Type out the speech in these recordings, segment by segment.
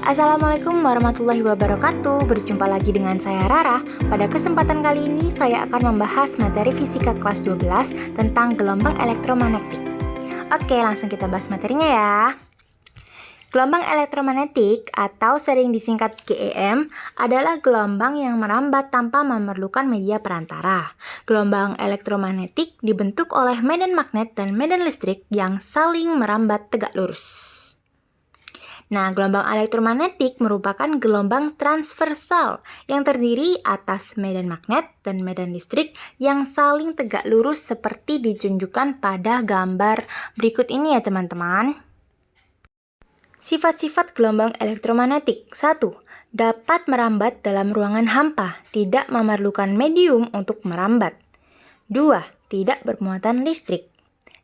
Assalamualaikum warahmatullahi wabarakatuh. Berjumpa lagi dengan saya Rara. Pada kesempatan kali ini saya akan membahas materi fisika kelas 12 tentang gelombang elektromagnetik. Oke, langsung kita bahas materinya ya. Gelombang elektromagnetik atau sering disingkat GEM adalah gelombang yang merambat tanpa memerlukan media perantara. Gelombang elektromagnetik dibentuk oleh medan magnet dan medan listrik yang saling merambat tegak lurus. Nah, gelombang elektromagnetik merupakan gelombang transversal yang terdiri atas medan magnet dan medan listrik yang saling tegak lurus seperti ditunjukkan pada gambar berikut ini ya teman-teman. Sifat-sifat gelombang elektromagnetik. 1. Dapat merambat dalam ruangan hampa, tidak memerlukan medium untuk merambat. 2. Tidak bermuatan listrik.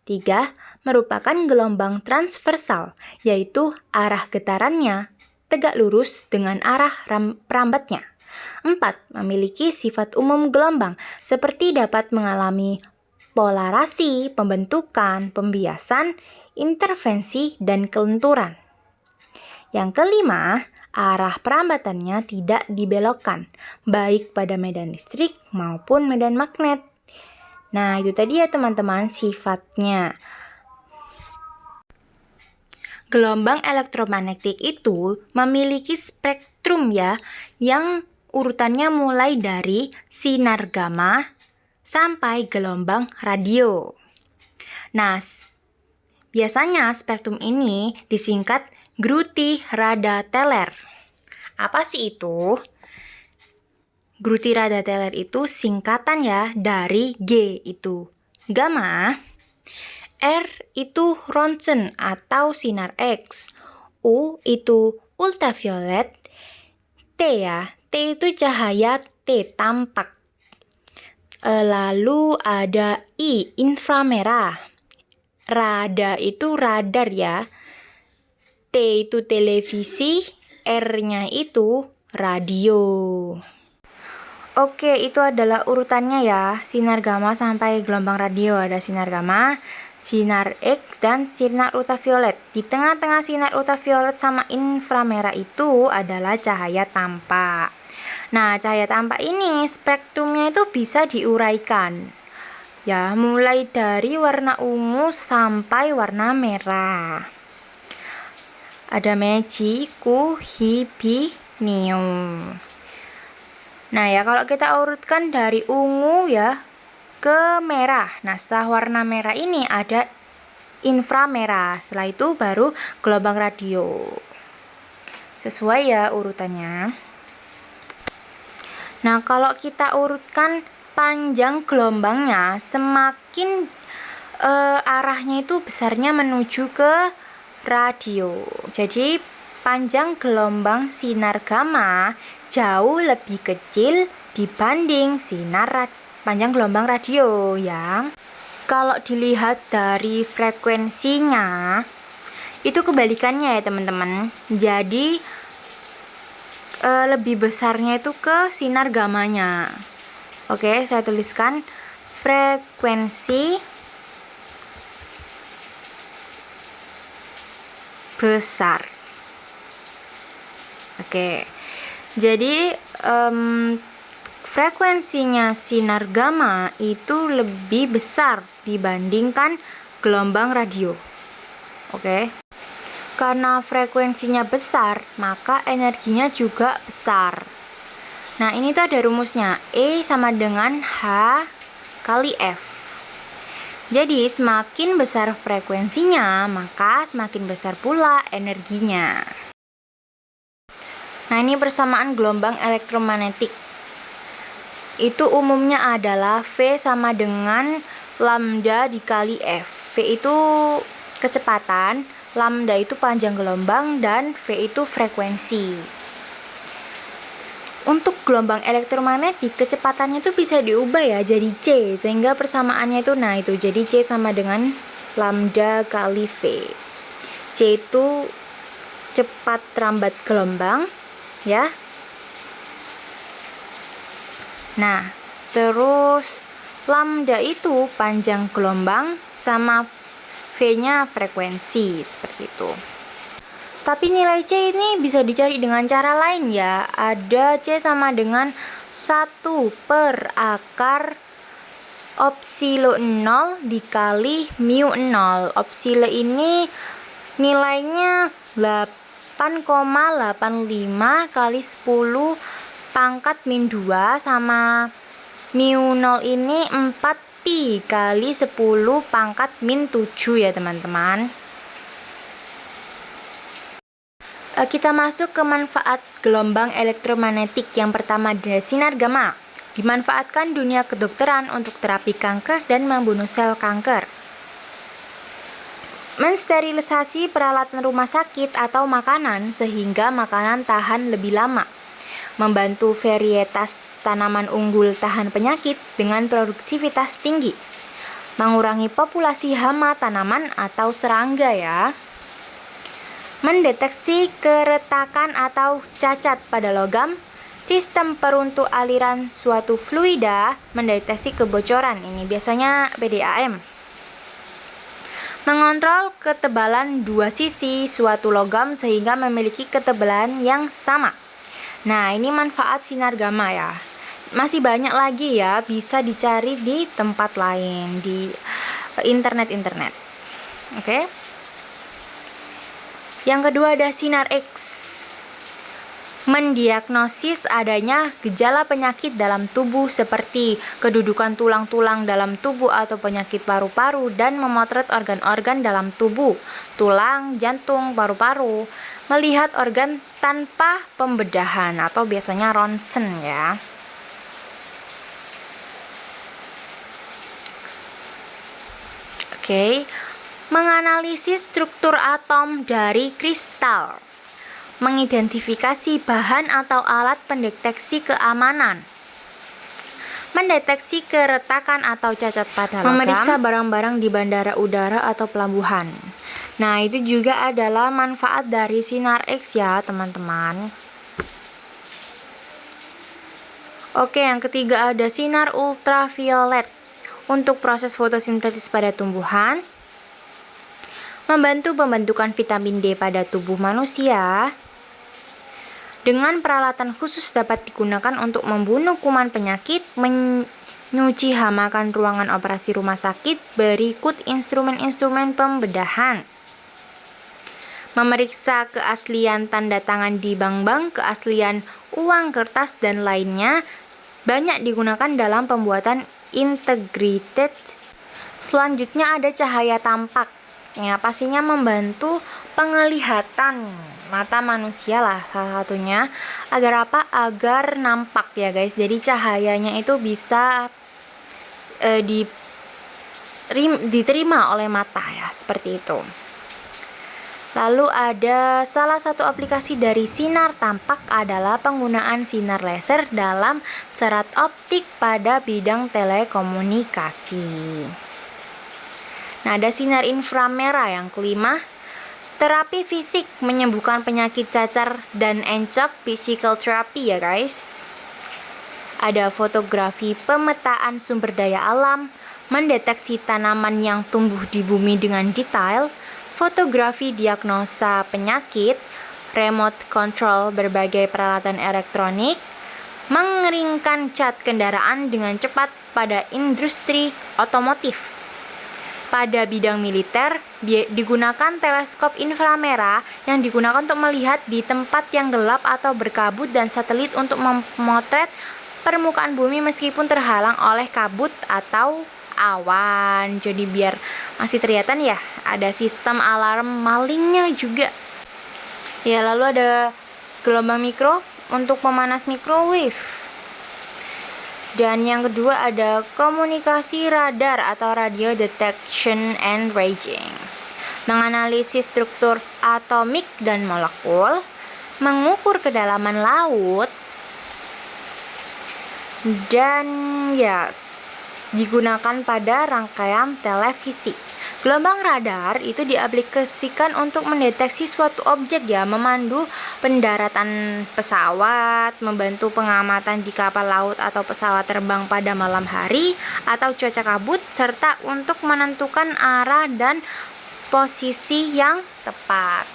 3. Merupakan gelombang transversal, yaitu arah getarannya tegak lurus dengan arah perambatnya. 4. Memiliki sifat umum gelombang, seperti dapat mengalami polarasi, pembentukan, pembiasan, intervensi, dan kelenturan. Yang kelima, arah perambatannya tidak dibelokkan, baik pada medan listrik maupun medan magnet. Nah, itu tadi ya teman-teman sifatnya. Gelombang elektromagnetik itu memiliki spektrum ya, yang urutannya mulai dari sinar gamma sampai gelombang radio. Nah, biasanya spektrum ini disingkat Gruity-Rada-Teller. Apa sih itu? Gruity-Rada-Teller itu singkatan ya dari G itu gamma, R itu Roentgen atau sinar X, U itu ultraviolet, T ya, T itu cahaya T tampak. Lalu ada I inframerah, Rada itu radar ya, T itu televisi, R-nya itu radio. Oke, itu adalah urutannya ya, sinar gamma sampai gelombang radio. Ada sinar gamma, sinar X, dan sinar ultraviolet. Di tengah-tengah sinar ultraviolet sama inframerah itu adalah cahaya tampak. Nah, cahaya tampak ini spektrumnya itu bisa diuraikan. Ya, mulai dari warna ungu sampai warna merah. Ada Megi, Ku, Hi, Bi, Neon. Nah ya, kalau kita urutkan dari ungu ya ke merah. Nah, setelah warna merah ini ada inframerah. Setelah itu baru gelombang radio. Sesuai ya urutannya. Nah, kalau kita urutkan panjang gelombangnya, semakin arahnya itu besarnya menuju ke radio. Jadi panjang gelombang sinar gamma jauh lebih kecil dibanding panjang gelombang radio yang kalau dilihat dari frekuensinya itu kebalikannya ya teman-teman. Jadi lebih besarnya itu ke sinar gammanya. Oke, saya tuliskan frekuensi besar. Oke, jadi frekuensinya sinar gamma itu lebih besar dibandingkan gelombang radio. Oke, karena frekuensinya besar, maka energinya juga besar. Nah, ini tuh ada rumusnya, E sama dengan H kali F. Jadi, semakin besar frekuensinya, maka semakin besar pula energinya. Nah, ini persamaan gelombang elektromagnetik. Itu umumnya adalah V sama dengan lambda dikali F. V itu kecepatan, lambda itu panjang gelombang, dan V itu frekuensi. Untuk gelombang elektromagnetik, kecepatannya itu bisa diubah ya jadi C, sehingga persamaannya itu, nah itu jadi C sama dengan lambda kali V. C itu cepat rambat gelombang ya. Nah, terus lambda itu panjang gelombang sama V-nya frekuensi, seperti itu. Tapi nilai C ini bisa dicari dengan cara lain ya. Ada C sama dengan 1 per akar opsilo 0 dikali mu 0. Opsilo ini nilainya 8,85 kali 10 pangkat min 2 sama mu 0 ini 4 pi kali 10 pangkat min 7 ya teman-teman. Kita masuk ke manfaat gelombang elektromagnetik. Yang pertama ada sinar gamma. Dimanfaatkan dunia kedokteran untuk terapi kanker dan membunuh sel kanker. Mensterilisasi peralatan rumah sakit atau makanan sehingga makanan tahan lebih lama. Membantu varietas tanaman unggul tahan penyakit dengan produktivitas tinggi. Mengurangi populasi hama tanaman atau serangga ya. Mendeteksi keretakan atau cacat pada logam. Sistem peruntuk aliran suatu fluida mendeteksi kebocoran. Ini biasanya PDAM. Mengontrol ketebalan dua sisi suatu logam sehingga memiliki ketebalan yang sama. Nah, ini manfaat sinar gamma ya. Masih banyak lagi ya, bisa dicari di tempat lain, di internet. Oke. Yang kedua ada sinar X. Mendiagnosis adanya gejala penyakit dalam tubuh seperti kedudukan tulang-tulang dalam tubuh atau penyakit paru-paru dan memotret organ-organ dalam tubuh, tulang, jantung, paru-paru, melihat organ tanpa pembedahan atau biasanya ronsen ya. Oke. Menganalisis struktur atom dari kristal. Mengidentifikasi bahan atau alat pendeteksi keamanan. Mendeteksi keretakan atau cacat pada logam. Memeriksa barang-barang di bandara udara atau pelabuhan. Nah, itu juga adalah manfaat dari sinar X ya, teman-teman. Oke, yang ketiga ada sinar ultraviolet. Untuk proses fotosintesis pada tumbuhan. Membantu pembentukan vitamin D pada tubuh manusia. Dengan peralatan khusus dapat digunakan untuk membunuh kuman penyakit, menyuci hamakan ruangan operasi rumah sakit, berikut instrumen-instrumen pembedahan. Memeriksa keaslian tanda tangan di bank-bank, keaslian uang kertas dan lainnya, banyak digunakan dalam pembuatan integrated. Selanjutnya ada cahaya tampak. Ya, pastinya membantu penglihatan mata manusia lah salah satunya. Agar apa? Agar nampak ya guys. Jadi cahayanya itu bisa diterima oleh mata ya, seperti itu. Lalu ada salah satu aplikasi dari sinar tampak adalah penggunaan sinar laser dalam serat optik pada bidang telekomunikasi. Nah, ada sinar inframerah yang kelima. Terapi fisik menyembuhkan penyakit cacar dan encok, physical therapy ya guys. Ada fotografi pemetaan sumber daya alam, mendeteksi tanaman yang tumbuh di bumi dengan detail, fotografi diagnosa penyakit, remote control berbagai peralatan elektronik, mengeringkan cat kendaraan dengan cepat pada industri otomotif. Pada bidang militer, digunakan teleskop inframerah yang digunakan untuk melihat di tempat yang gelap atau berkabut dan satelit untuk memotret permukaan bumi meskipun terhalang oleh kabut atau awan. Jadi biar masih terlihat ya, ada sistem alarm malingnya juga. Ya, lalu ada gelombang mikro untuk pemanas microwave. Dan yang kedua ada komunikasi radar atau radio detection and ranging. Menganalisis struktur atomik dan molekul, mengukur kedalaman laut, dan digunakan pada rangkaian televisi. Gelombang radar itu diaplikasikan untuk mendeteksi suatu objek ya, memandu pendaratan pesawat, membantu pengamatan di kapal laut atau pesawat terbang pada malam hari atau cuaca kabut, serta untuk menentukan arah dan posisi yang tepat.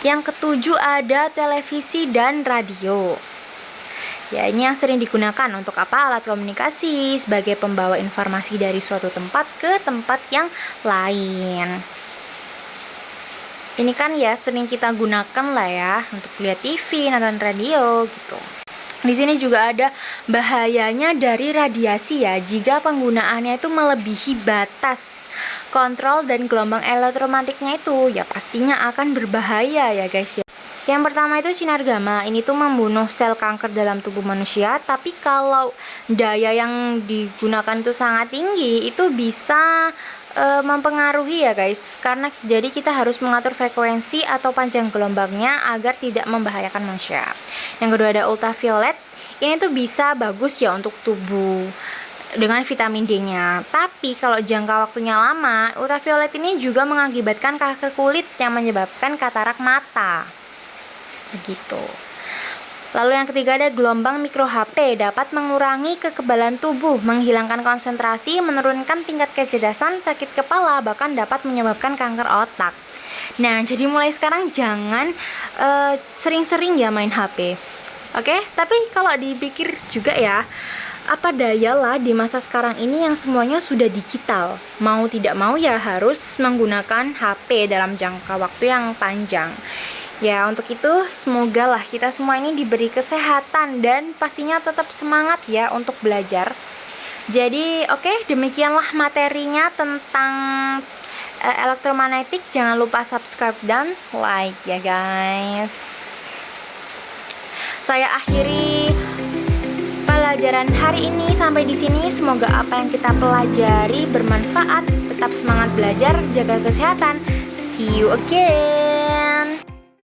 Yang ketujuh ada televisi dan radio. Ya, ini yang sering digunakan untuk apa? Alat komunikasi sebagai pembawa informasi dari suatu tempat ke tempat yang lain. Ini kan ya sering kita gunakan lah ya untuk lihat TV, nonton radio gitu. Di sini juga ada bahayanya dari radiasi ya. Jika penggunaannya itu melebihi batas kontrol dan gelombang elektromagnetiknya itu ya pastinya akan berbahaya ya guys ya. Yang pertama itu sinar gamma. Ini tuh membunuh sel kanker dalam tubuh manusia. Tapi kalau daya yang digunakan itu sangat tinggi, itu bisa mempengaruhi ya guys. Karena jadi kita harus mengatur frekuensi atau panjang gelombangnya agar tidak membahayakan manusia. Yang kedua ada ultraviolet. Ini tuh bisa bagus ya untuk tubuh dengan vitamin D-nya. Tapi kalau jangka waktunya lama, ultraviolet ini juga mengakibatkan kanker kulit yang menyebabkan katarak mata. Begitu. Lalu yang ketiga ada gelombang mikro HP, dapat mengurangi kekebalan tubuh, menghilangkan konsentrasi, menurunkan tingkat kecerdasan, sakit kepala, bahkan dapat menyebabkan kanker otak. Nah, jadi mulai sekarang jangan sering-sering ya main HP. Oke, tapi kalau dipikir juga ya, apa daya lah di masa sekarang ini yang semuanya sudah digital. Mau tidak mau ya harus menggunakan HP dalam jangka waktu yang panjang. Ya, untuk itu semoga lah kita semua ini diberi kesehatan dan pastinya tetap semangat ya untuk belajar. Jadi, oke, demikianlah materinya tentang elektromagnetik. Jangan lupa subscribe dan like ya guys. Saya akhiri pelajaran hari ini sampai di sini. Semoga apa yang kita pelajari bermanfaat. Tetap semangat belajar, jaga kesehatan. See you again.